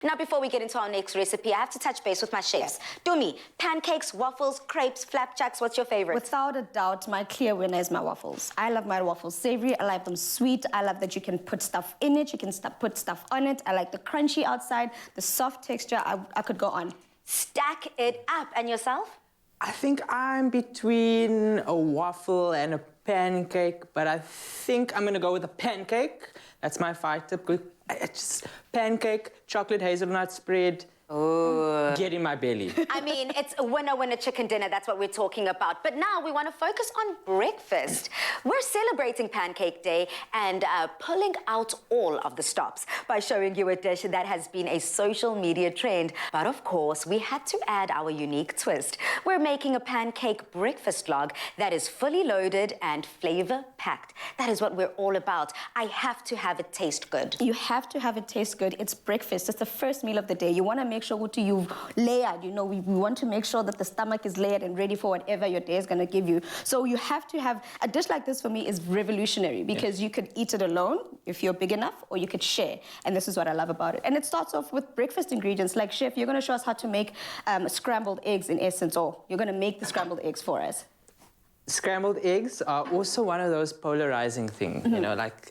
Now, before we get into our next recipe, I have to touch base with my chefs. Dumi, pancakes, waffles, crepes, flapjacks, what's your favorite? Without a doubt, my clear winner is my waffles. I love my waffles savory, I like them sweet, I love that you can put stuff in it, you can put stuff on it. I like the crunchy outside, the soft texture, I could go on. Stack it up. And yourself? I think I'm between a waffle and a pancake, but I think I'm gonna go with a pancake. That's my fight tip. It's just pancake, chocolate hazelnut spread. Oh. Get in my belly. I mean, it's a winner chicken dinner. That's what we're talking about. But now we want to focus on breakfast. We're celebrating Pancake Day and pulling out all of the stops by showing you a dish that has been a social media trend. But of course, we had to add our unique twist. We're making a pancake breakfast log that is fully loaded and flavor-packed. That is what we're all about. I have to have it taste good. You have to have it taste good. It's breakfast. It's the first meal of the day. You want to make sure what you've layered. You know, we want to make sure that the stomach is layered and ready for whatever your day is going to give you. So you have to have a dish like this. For me is revolutionary because you could eat it alone if you're big enough, or you could share. And this is what I love about it. And it starts off with breakfast ingredients. Like, chef, you're going to show us how to make scrambled eggs in essence, or you're going to make the scrambled eggs for us. Scrambled eggs are also one of those polarizing things, you know, like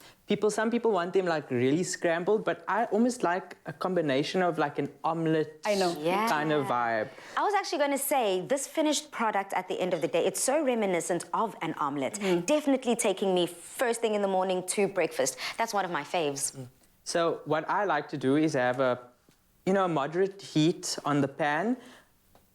some people want them like really scrambled, but I almost like a combination of like an omelette kind of vibe. I was actually going to say, this finished product at the end of the day, it's so reminiscent of an omelette. Definitely taking me first thing in the morning to breakfast. That's one of my faves. So what I like to do is have a, moderate heat on the pan.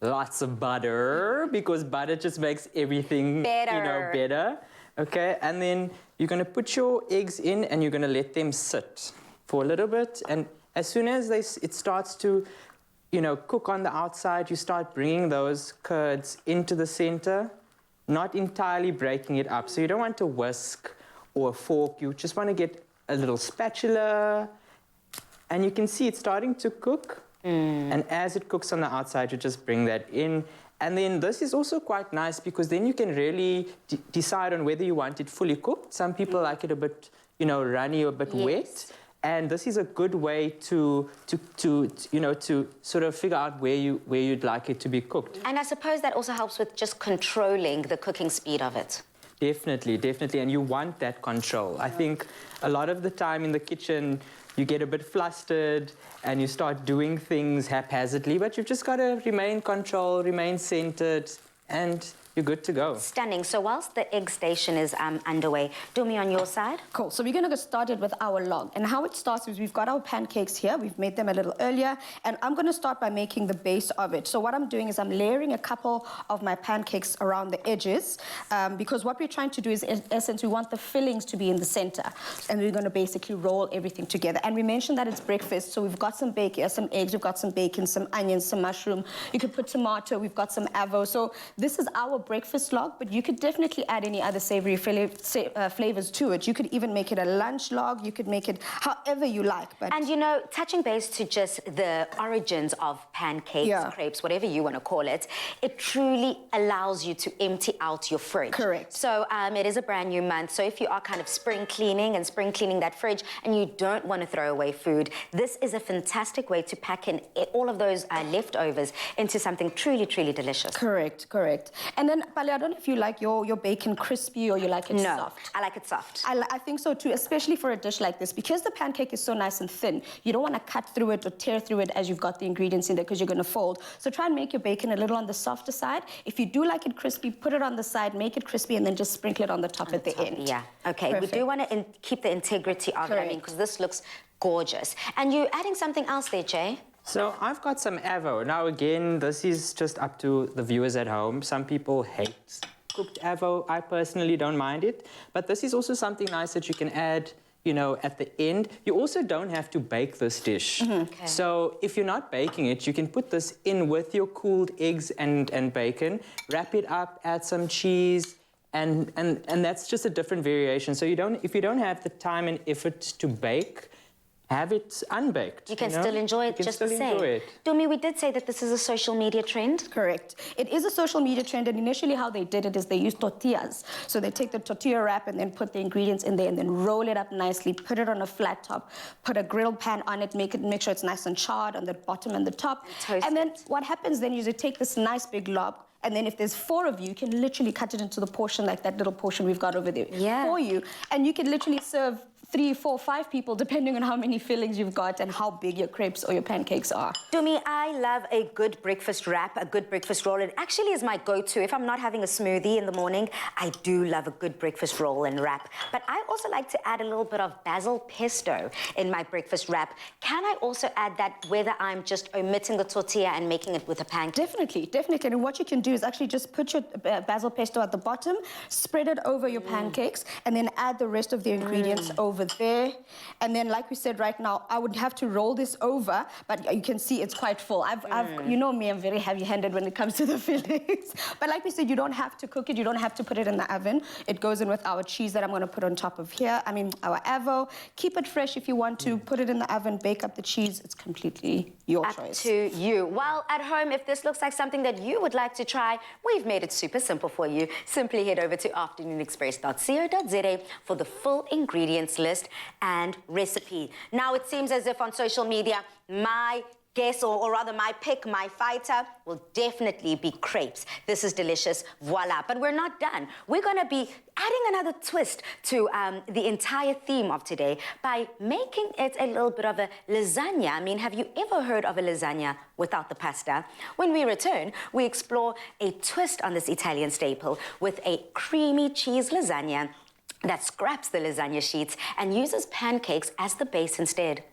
Lots of butter, because butter just makes everything, better. Okay, and then you're going to put your eggs in and you're going to let them sit for a little bit. And as soon as it starts to, cook on the outside, you start bringing those curds into the center, not entirely breaking it up. So you don't want a whisk or a fork. You just want to get a little spatula, and you can see it's starting to cook. And as it cooks on the outside, you just bring that in. And then this is also quite nice because then you can really decide on whether you want it fully cooked. Some people like it a bit, runny or a bit wet. And this is a good way to sort of figure out where you'd like it to be cooked. And I suppose that also helps with just controlling the cooking speed of it. Definitely, definitely. And you want that control. I think a lot of the time in the kitchen, you get a bit flustered and you start doing things haphazardly, but you've just got to remain controlled, remain centered, and you're good to go. Stunning. So whilst the egg station is underway, Dumi, on your side? Cool. So we're going to get started with our log. And how it starts is we've got our pancakes here. We've made them a little earlier. And I'm going to start by making the base of it. So what I'm doing is I'm layering a couple of my pancakes around the edges because what we're trying to do is, in essence, we want the fillings to be in the center. And we're going to basically roll everything together. And we mentioned that it's breakfast. So we've got some bacon, some eggs, we've got some bacon, some onions, some mushroom. You could put tomato. We've got some avo. So this is our breakfast log, but you could definitely add any other savory flavors to it. You could even make it a lunch log. You could make it however you like. But and touching base to just the origins of pancakes, crepes, whatever you want to call it, it truly allows you to empty out your fridge. Correct. So it is a brand new month. So if you are kind of spring cleaning that fridge and you don't want to throw away food, this is a fantastic way to pack in all of those leftovers into something truly, truly delicious. Correct. And then, Pali, I don't know if you like your bacon crispy or you like it soft. I like it soft. I think so too, especially for a dish like this. Because the pancake is so nice and thin, you don't want to cut through it or tear through it as you've got the ingredients in there because you're going to fold. So try and make your bacon a little on the softer side. If you do like it crispy, put it on the side, make it crispy, and then just sprinkle it on the top at the end. Yeah, okay. Perfect. We do want to keep the integrity of it, because this looks gorgeous. And you're adding something else there, Jay? So I've got some avo. Now again, this is just up to the viewers at home. Some people hate cooked avo. I personally don't mind it. But this is also something nice that you can add, at the end. You also don't have to bake this dish. Okay. So if you're not baking it, you can put this in with your cooled eggs and bacon, wrap it up, add some cheese, and that's just a different variation. So if you don't have the time and effort to bake, have it unbaked. You can still enjoy it just the same. Dumi, we did say that this is a social media trend. Correct. It is a social media trend, and initially how they did it is they used tortillas. So they take the tortilla wrap and then put the ingredients in there and then roll it up nicely, put it on a flat top, put a grill pan on it, make sure it's nice and charred on the bottom and the top. And then what happens then is you take this nice big lob, and then if there's 4 of you, you can literally cut it into the portion, like that little portion we've got over there for you. And you can literally serve 3, 4, 5 people, depending on how many fillings you've got and how big your crepes or your pancakes are. Dumi, I love a good breakfast wrap, a good breakfast roll. It actually is my go-to. If I'm not having a smoothie in the morning, I do love a good breakfast roll and wrap. But I also like to add a little bit of basil pesto in my breakfast wrap. Can I also add that whether I'm just omitting the tortilla and making it with a pancake? Definitely, definitely. And what you can do is actually just put your basil pesto at the bottom, spread it over your pancakes, and then add the rest of the ingredients over there. And then, like we said right now, I would have to roll this over, but you can see it's quite full. You know me, I'm very heavy-handed when it comes to the fillings. But like we said, you don't have to cook it. You don't have to put it in the oven. It goes in with our cheese that I'm going to put on top of here. I mean, our avo. Keep it fresh if you want to. Put it in the oven, bake up the cheese. It's completely your choice. Up to you. Well, at home, if this looks like something that you would like to try, we've made it super simple for you. Simply head over to afternoonexpress.co.za for the full ingredients list and recipe. Now, it seems as if on social media, my guess, or rather my pick, my fighter, will definitely be crepes. This is delicious, voila. But we're not done. We're gonna be adding another twist to the entire theme of today by making it a little bit of a lasagna. I mean, have you ever heard of a lasagna without the pasta? When we return, we explore a twist on this Italian staple with a creamy cheese lasagna that scraps the lasagna sheets and uses pancakes as the base instead.